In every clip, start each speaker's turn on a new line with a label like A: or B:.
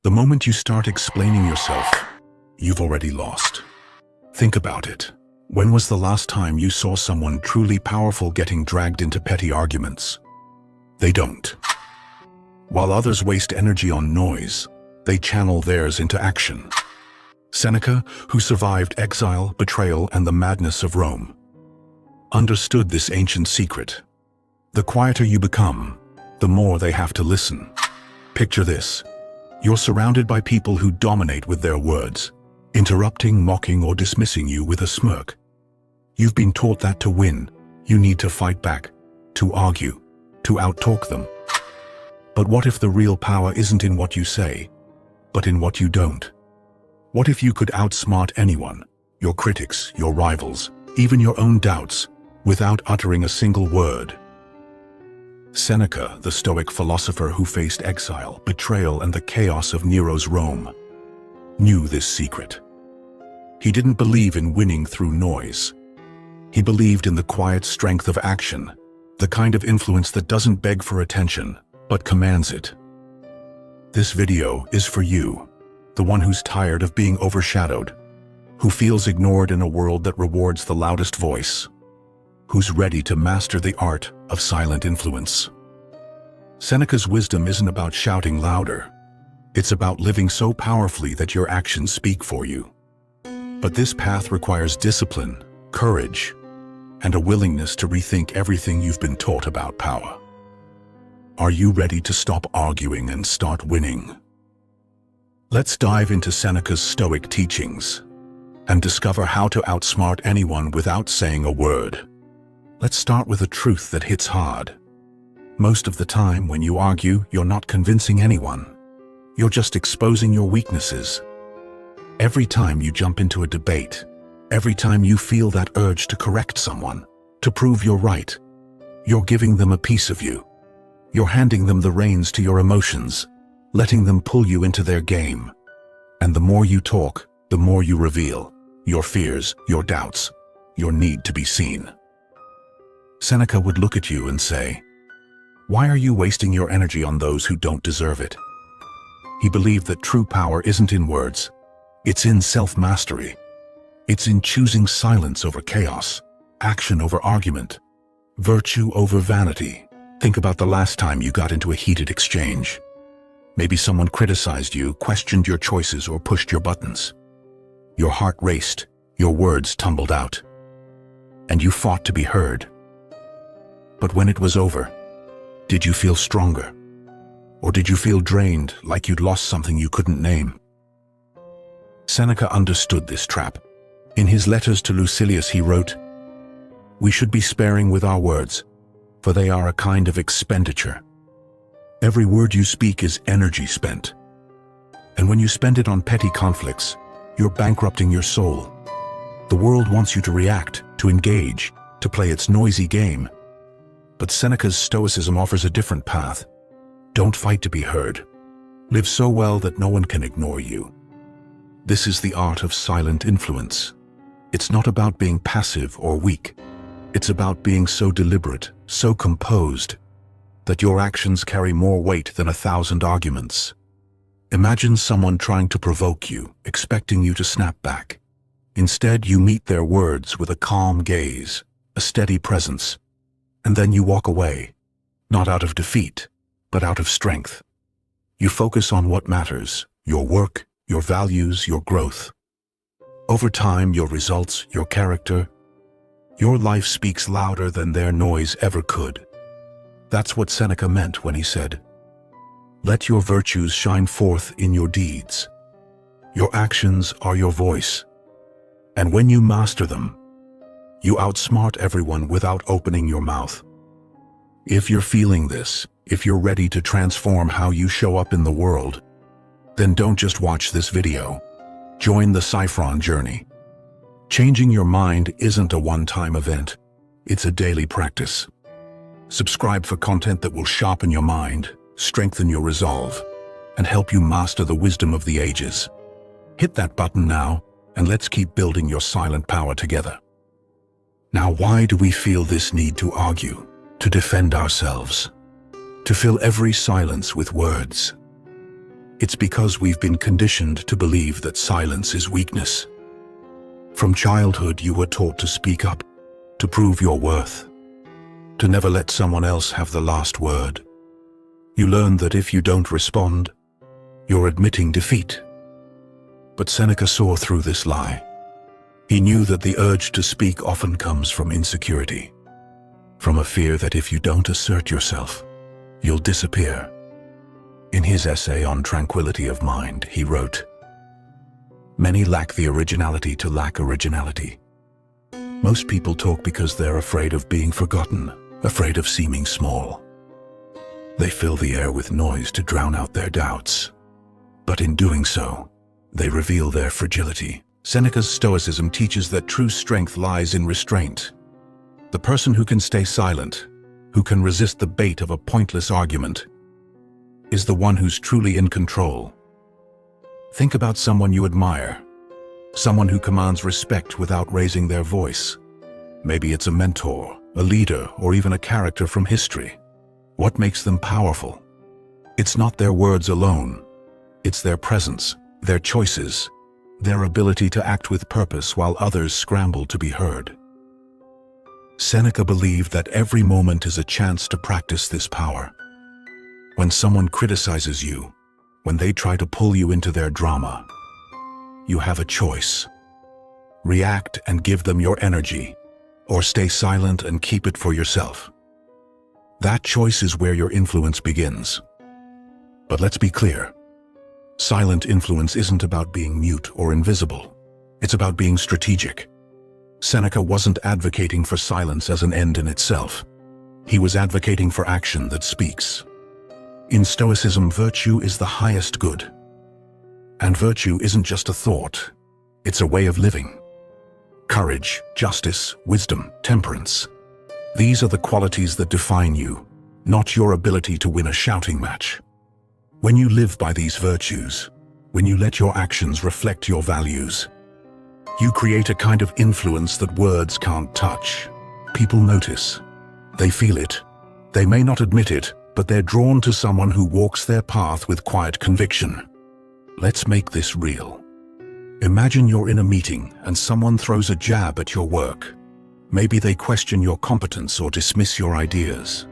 A: The moment you start explaining yourself, you've already lost. Think about it. When was the last time you saw someone truly powerful getting dragged into petty arguments? They don't. While others waste energy on noise, they channel theirs into action. Seneca, who survived exile, betrayal, and the madness of Rome, understood this ancient secret. The quieter you become, the more they have to listen. Picture this. You're surrounded by people who dominate with their words, interrupting, mocking, or dismissing you with a smirk. You've been taught that to win, you need to fight back, to argue, to outtalk them. But what if the real power isn't in what you say, but in what you don't? What if you could outsmart anyone, your critics, your rivals, even your own doubts, without uttering a single word? Seneca, the Stoic philosopher who faced exile, betrayal, and the chaos of Nero's Rome, knew this secret. He didn't believe in winning through noise. He believed in the quiet strength of action, the kind of influence that doesn't beg for attention, but commands it. This video is for you, the one who's tired of being overshadowed, who feels ignored in a world that rewards the loudest voice, who's ready to master the art of silent influence. Seneca's wisdom isn't about shouting louder. It's about living so powerfully that your actions speak for you. But this path requires discipline, courage, and a willingness to rethink everything you've been taught about power. Are you ready to stop arguing and start winning? Let's dive into Seneca's Stoic teachings and discover how to outsmart anyone without saying a word. Let's start with a truth that hits hard. Most of the time when you argue, you're not convincing anyone. You're just exposing your weaknesses. Every time you jump into a debate, every time you feel that urge to correct someone, to prove you're right, you're giving them a piece of you. You're handing them the reins to your emotions, letting them pull you into their game. And the more you talk, the more you reveal your fears, your doubts, your need to be seen. Seneca would look at you and say, "Why are you wasting your energy on those who don't deserve it?" He believed that true power isn't in words, it's in self-mastery. It's in choosing silence over chaos, action over argument, virtue over vanity. Think about the last time you got into a heated exchange. Maybe someone criticized you, questioned your choices, or pushed your buttons. Your heart raced, your words tumbled out, and you fought to be heard. But when it was over, did you feel stronger? Or did you feel drained, like you'd lost something you couldn't name? Seneca understood this trap. In his letters to Lucilius he wrote, "We should be sparing with our words, for they are a kind of expenditure. Every word you speak is energy spent. And when you spend it on petty conflicts, you're bankrupting your soul. The world wants you to react, to engage, to play its noisy game. But Seneca's Stoicism offers a different path. Don't fight to be heard. Live so well that no one can ignore you." This is the art of silent influence. It's not about being passive or weak. It's about being so deliberate, so composed, that your actions carry more weight than 1,000 arguments. Imagine someone trying to provoke you, expecting you to snap back. Instead, you meet their words with a calm gaze, a steady presence, and then you walk away, not out of defeat, but out of strength. You focus on what matters, your work, your values, your growth. Over time, your results, your character, your life speaks louder than their noise ever could. That's what Seneca meant when he said, "Let your virtues shine forth in your deeds. Your actions are your voice. And when you master them, you outsmart everyone without opening your mouth." If you're feeling this, if you're ready to transform how you show up in the world, then don't just watch this video. Join the Saffron journey. Changing your mind isn't a one-time event. It's a daily practice. Subscribe for content that will sharpen your mind, strengthen your resolve, and help you master the wisdom of the ages. Hit that button now, and let's keep building your silent power together. Now, why do we feel this need to argue, to defend ourselves, to fill every silence with words? It's because we've been conditioned to believe that silence is weakness. From childhood, you were taught to speak up, to prove your worth, to never let someone else have the last word. You learned that if you don't respond, you're admitting defeat. But Seneca saw through this lie. He knew that the urge to speak often comes from insecurity, from a fear that if you don't assert yourself, you'll disappear. In his essay on tranquility of mind, he wrote, "Many lack the originality to lack originality. Most people talk because they're afraid of being forgotten, afraid of seeming small. They fill the air with noise to drown out their doubts. But in doing so, they reveal their fragility." Seneca's Stoicism teaches that true strength lies in restraint. The person who can stay silent, who can resist the bait of a pointless argument, is the one who's truly in control. Think about someone you admire, someone who commands respect without raising their voice. Maybe it's a mentor, a leader, or even a character from history. What makes them powerful? It's not their words alone. It's their presence, their choices, their ability to act with purpose while others scramble to be heard. Seneca believed that every moment is a chance to practice this power. When someone criticizes you, when they try to pull you into their drama, you have a choice. React and give them your energy, or stay silent and keep it for yourself. That choice is where your influence begins. But let's be clear. Silent influence isn't about being mute or invisible. It's about being strategic. Seneca wasn't advocating for silence as an end in itself. He was advocating for action that speaks. In Stoicism, virtue is the highest good. And virtue isn't just a thought. It's a way of living. Courage, justice, wisdom, temperance. These are the qualities that define you, not your ability to win a shouting match. When you live by these virtues, when you let your actions reflect your values, you create a kind of influence that words can't touch. People notice. They feel it. They may not admit it, but they're drawn to someone who walks their path with quiet conviction. Let's make this real. Imagine you're in a meeting and someone throws a jab at your work. Maybe they question your competence or dismiss your ideas.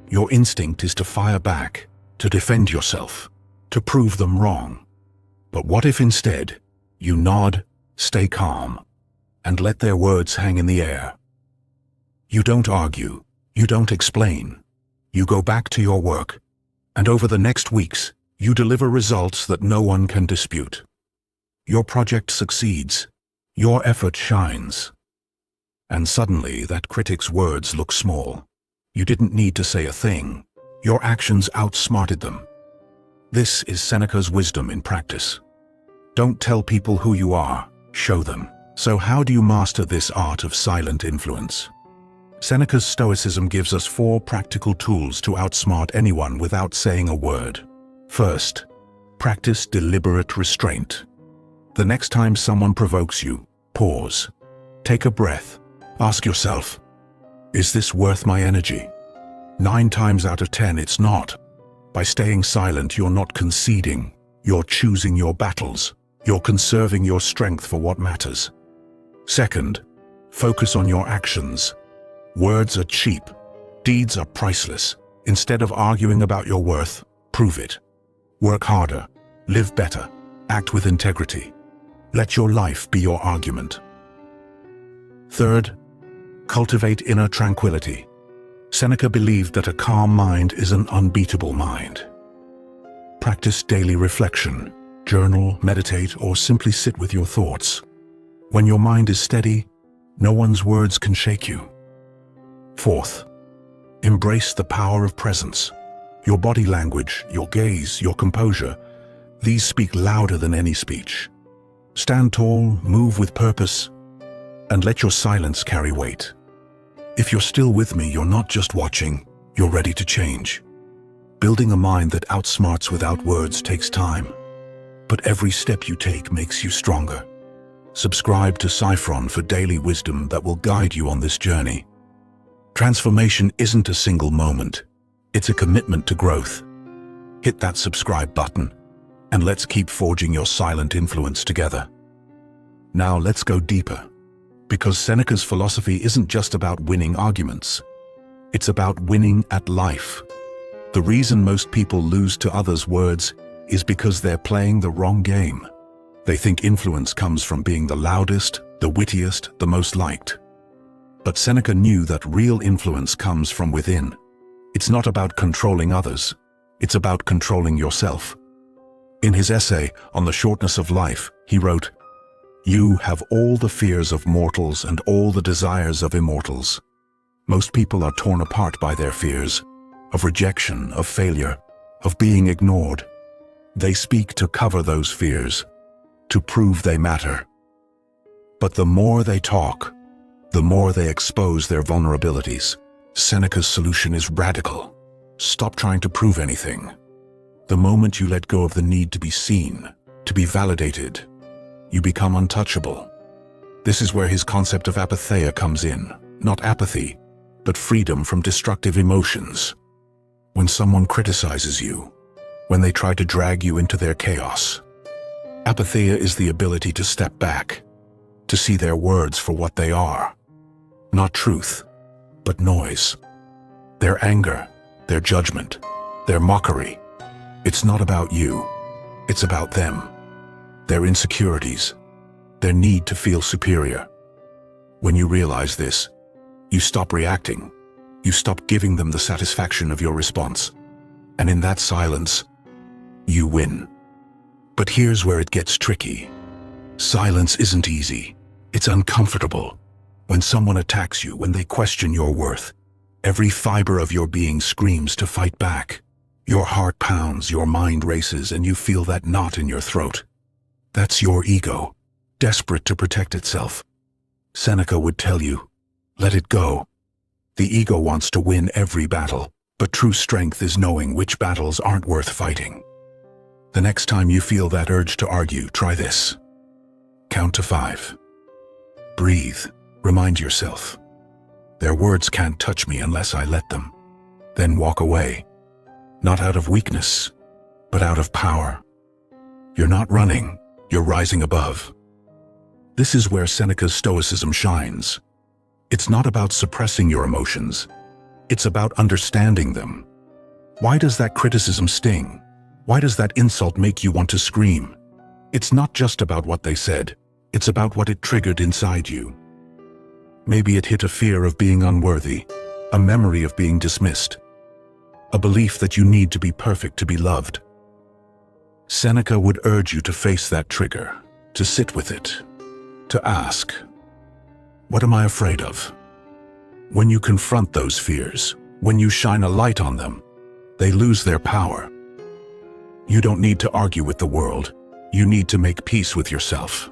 A: Your instinct is to fire back, to defend yourself, to prove them wrong. But what if instead you nod, stay calm, and let their words hang in the air? You don't argue, you don't explain. You go back to your work, and over the next weeks, you deliver results that no one can dispute. Your project succeeds, your effort shines. And suddenly that critic's words look small. You didn't need to say a thing. Your actions outsmarted them. This is Seneca's wisdom in practice. Don't tell people who you are, show them. So how do you master this art of silent influence? Seneca's Stoicism gives us 4 practical tools to outsmart anyone without saying a word. First, practice deliberate restraint. The next time someone provokes you, pause. Take a breath. Ask yourself, is this worth my energy? 9 times out of 10, it's not. By staying silent, you're not conceding. You're choosing your battles. You're conserving your strength for what matters. Second, focus on your actions. Words are cheap. Deeds are priceless. Instead of arguing about your worth, prove it. Work harder. Live better. Act with integrity. Let your life be your argument. Third, cultivate inner tranquility. Seneca believed that a calm mind is an unbeatable mind. Practice daily reflection. Journal, meditate, or simply sit with your thoughts. When your mind is steady, no one's words can shake you. Fourth, embrace the power of presence. Your body language, your gaze, your composure, these speak louder than any speech. Stand tall, move with purpose, and let your silence carry weight. If you're still with me, you're not just watching, you're ready to change. Building a mind that outsmarts without words takes time, but every step you take makes you stronger. Subscribe to Cyphron for daily wisdom that will guide you on this journey. Transformation isn't a single moment, it's a commitment to growth. Hit that subscribe button, And let's keep forging your silent influence together. Now let's go deeper, because Seneca's philosophy isn't just about winning arguments. It's about winning at life. The reason most people lose to others' words is because they're playing the wrong game. They think influence comes from being the loudest, the wittiest, the most liked. But Seneca knew that real influence comes from within. It's not about controlling others. It's about controlling yourself. In his essay on the shortness of life, he wrote, "You have all the fears of mortals and all the desires of immortals." Most people are torn apart by their fears, of rejection, of failure, of being ignored. They speak to cover those fears, to prove they matter. But the more they talk, the more they expose their vulnerabilities. Seneca's solution is radical. Stop trying to prove anything. The moment you let go of the need to be seen, to be validated, you become untouchable. This is where his concept of apatheia comes in. Not apathy, but freedom from destructive emotions. When someone criticizes you, when they try to drag you into their chaos, apatheia is the ability to step back, to see their words for what they are. Not truth, but noise. Their anger, their judgment, their mockery. It's not about you. It's about them. Their insecurities, their need to feel superior. When you realize this, you stop reacting. You stop giving them the satisfaction of your response. And in that silence, you win. But here's where it gets tricky. Silence isn't easy. It's uncomfortable. When someone attacks you, when they question your worth, every fiber of your being screams to fight back. Your heart pounds, your mind races, and you feel that knot in your throat. That's your ego, desperate to protect itself. Seneca would tell you, let it go. The ego wants to win every battle, but true strength is knowing which battles aren't worth fighting. The next time you feel that urge to argue, try this. Count to 5. Breathe. Remind yourself. Their words can't touch me unless I let them. Then walk away. Not out of weakness, but out of power. You're not running, you're rising above. This is where Seneca's Stoicism shines. It's not about suppressing your emotions. It's about understanding them. Why does that criticism sting? Why does that insult make you want to scream? It's not just about what they said. It's about what it triggered inside you. Maybe it hit a fear of being unworthy, a memory of being dismissed, a belief that you need to be perfect to be loved. Seneca would urge you to face that trigger, to sit with it, to ask, what am I afraid of? When you confront those fears, when you shine a light on them, they lose their power. You don't need to argue with the world. You need to make peace with yourself.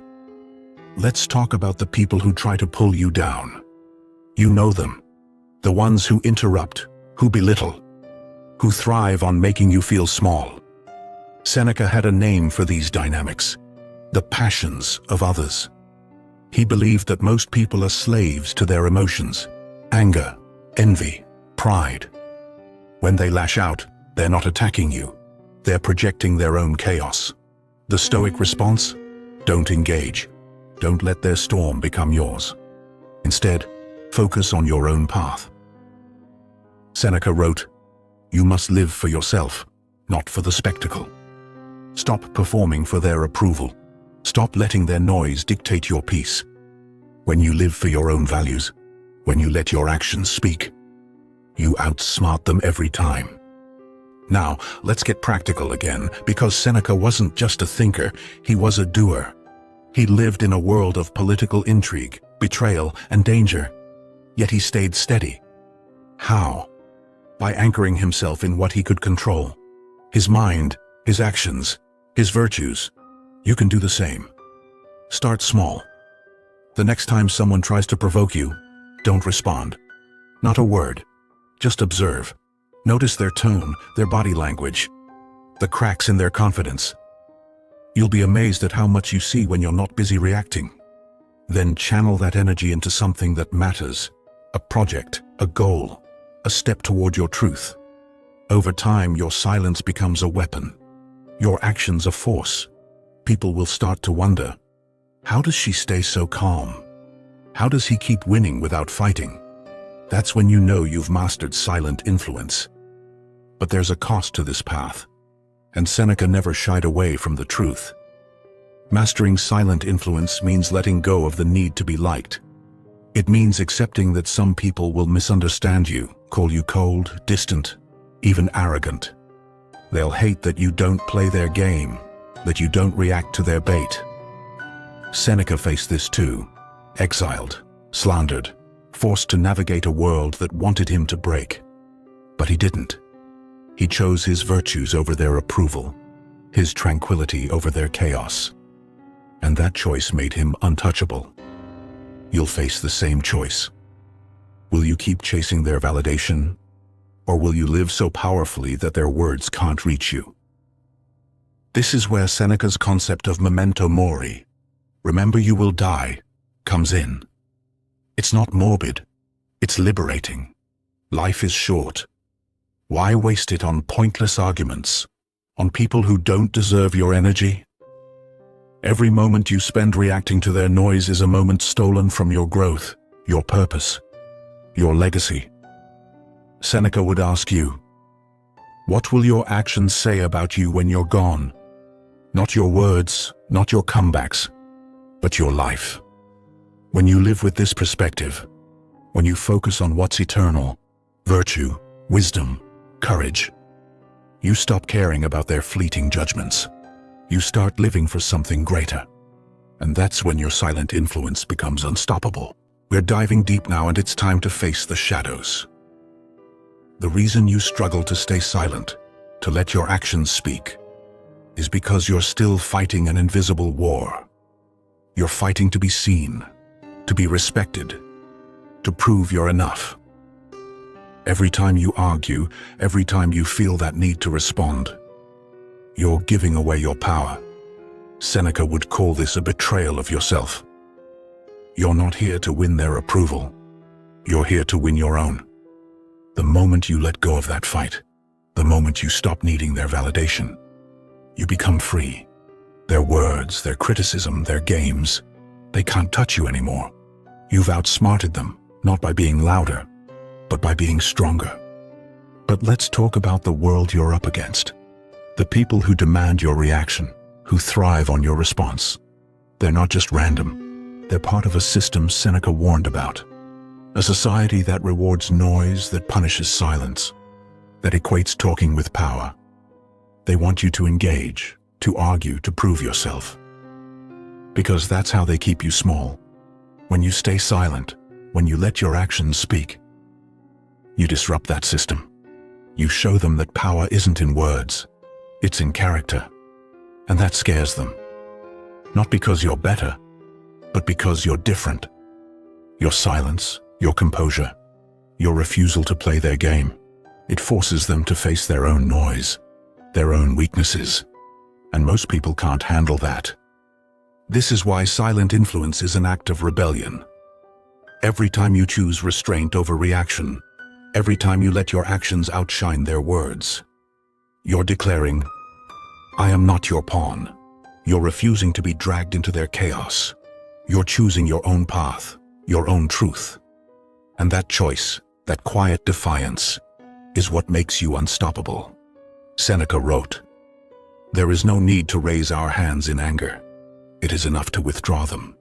A: Let's talk about the people who try to pull you down. You know them. The ones who interrupt, who belittle, who thrive on making you feel small. Seneca had a name for these dynamics, the passions of others. He believed that most people are slaves to their emotions, anger, envy, pride. When they lash out, they're not attacking you. They're projecting their own chaos. The Stoic response? Don't engage. Don't let their storm become yours. Instead, focus on your own path. Seneca wrote, "You must live for yourself, not for the spectacle. Stop performing for their approval. Stop letting their noise dictate your peace. When you live for your own values, when you let your actions speak, you outsmart them every time." Now, let's get practical again, because Seneca wasn't just a thinker, he was a doer. He lived in a world of political intrigue, betrayal, and danger. Yet he stayed steady. How? By anchoring himself in what he could control. His mind, his actions, his virtues. You can do the same. Start small. The next time someone tries to provoke you, don't respond. Not a word. Just observe. Notice their tone, their body language, the cracks in their confidence. You'll be amazed at how much you see when you're not busy reacting. Then channel that energy into something that matters, a project, a goal, a step toward your truth. Over time, your silence becomes a weapon. Your actions are force. People will start to wonder, how does she stay so calm? How does he keep winning without fighting? That's when you know you've mastered silent influence. But there's a cost to this path, and Seneca never shied away from the truth. Mastering silent influence means letting go of the need to be liked. It means accepting that some people will misunderstand you, call you cold, distant, even arrogant. They'll hate that you don't play their game, that you don't react to their bait. Seneca faced this too, exiled, slandered, forced to navigate a world that wanted him to break. But he didn't. He chose his virtues over their approval, his tranquility over their chaos. And that choice made him untouchable. You'll face the same choice. Will you keep chasing their validation, or will you live so powerfully that their words can't reach you? This is where Seneca's concept of memento mori, remember you will die, comes in. It's not morbid, it's liberating. Life is short. Why waste it on pointless arguments, on people who don't deserve your energy? Every moment you spend reacting to their noise is a moment stolen from your growth, your purpose, your legacy. Seneca would ask you, what will your actions say about you when you're gone? Not your words, not your comebacks, but your life. When you live with this perspective, when you focus on what's eternal, virtue, wisdom, courage, you stop caring about their fleeting judgments. You start living for something greater. And that's when your silent influence becomes unstoppable. We're diving deep now, and it's time to face the shadows. The reason you struggle to stay silent, to let your actions speak, is because you're still fighting an invisible war. You're fighting to be seen, to be respected, to prove you're enough. Every time you argue, every time you feel that need to respond, you're giving away your power. Seneca would call this a betrayal of yourself. You're not here to win their approval. You're here to win your own. The moment you let go of that fight, the moment you stop needing their validation, you become free. Their words, their criticism, their games, they can't touch you anymore. You've outsmarted them, not by being louder, but by being stronger. But let's talk about the world you're up against. The people who demand your reaction, who thrive on your response. They're not just random. They're part of a system Seneca warned about. A society that rewards noise, that punishes silence, that equates talking with power. They want you to engage, to argue, to prove yourself. Because that's how they keep you small. When you stay silent, when you let your actions speak, you disrupt that system. You show them that power isn't in words, it's in character. And that scares them. Not because you're better, but because you're different. Your silence, your composure, your refusal to play their game, it forces them to face their own noise, their own weaknesses. And most people can't handle that. This is why silent influence is an act of rebellion. Every time you choose restraint over reaction, every time you let your actions outshine their words, you're declaring, I am not your pawn. You're refusing to be dragged into their chaos. You're choosing your own path, your own truth. And that choice, that quiet defiance, is what makes you unstoppable. Seneca wrote, there is no need to raise our hands in anger. It is enough to withdraw them.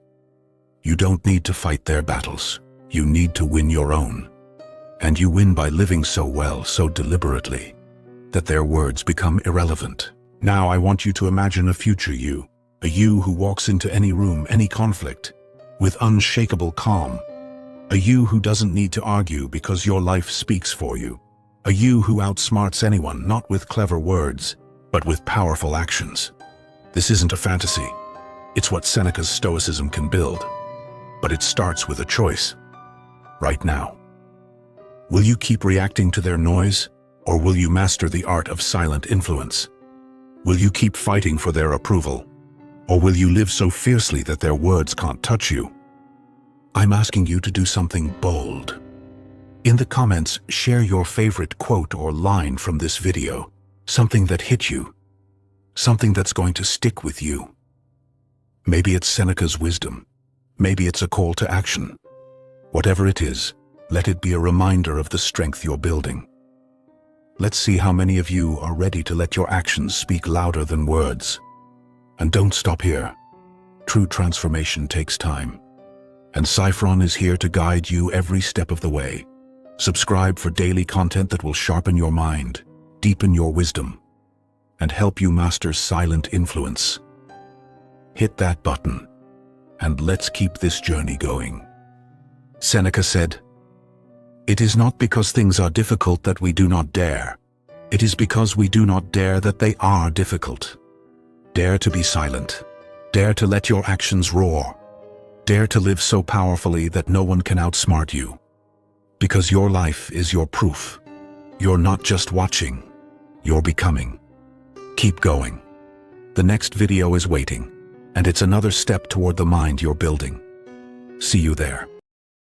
A: You don't need to fight their battles. You need to win your own. And you win by living so well, so deliberately, that their words become irrelevant. Now I want you to imagine a future you, a you who walks into any room, any conflict, with unshakable calm. A you who doesn't need to argue because your life speaks for you. A you who outsmarts anyone, not with clever words, but with powerful actions. This isn't a fantasy. It's what Seneca's Stoicism can build. But it starts with a choice. Right now. Will you keep reacting to their noise, or will you master the art of silent influence? Will you keep fighting for their approval, or will you live so fiercely that their words can't touch you? I'm asking you to do something bold. In the comments, share your favorite quote or line from this video, something that hit you. Something that's going to stick with you. Maybe it's Seneca's wisdom. Maybe it's a call to action. Whatever it is, let it be a reminder of the strength you're building. Let's see how many of you are ready to let your actions speak louder than words. And don't stop here. True transformation takes time. And Saffron is here to guide you every step of the way. Subscribe for daily content that will sharpen your mind, deepen your wisdom, and help you master silent influence. Hit that button, and let's keep this journey going. Seneca said, "It is not because things are difficult that we do not dare. It is because we do not dare that they are difficult. Dare to be silent. Dare to let your actions roar. Dare to live so powerfully that no one can outsmart you. Because your life is your proof. You're not just watching, you're becoming. Keep going. The next video is waiting, and it's another step toward the mind you're building. See you there."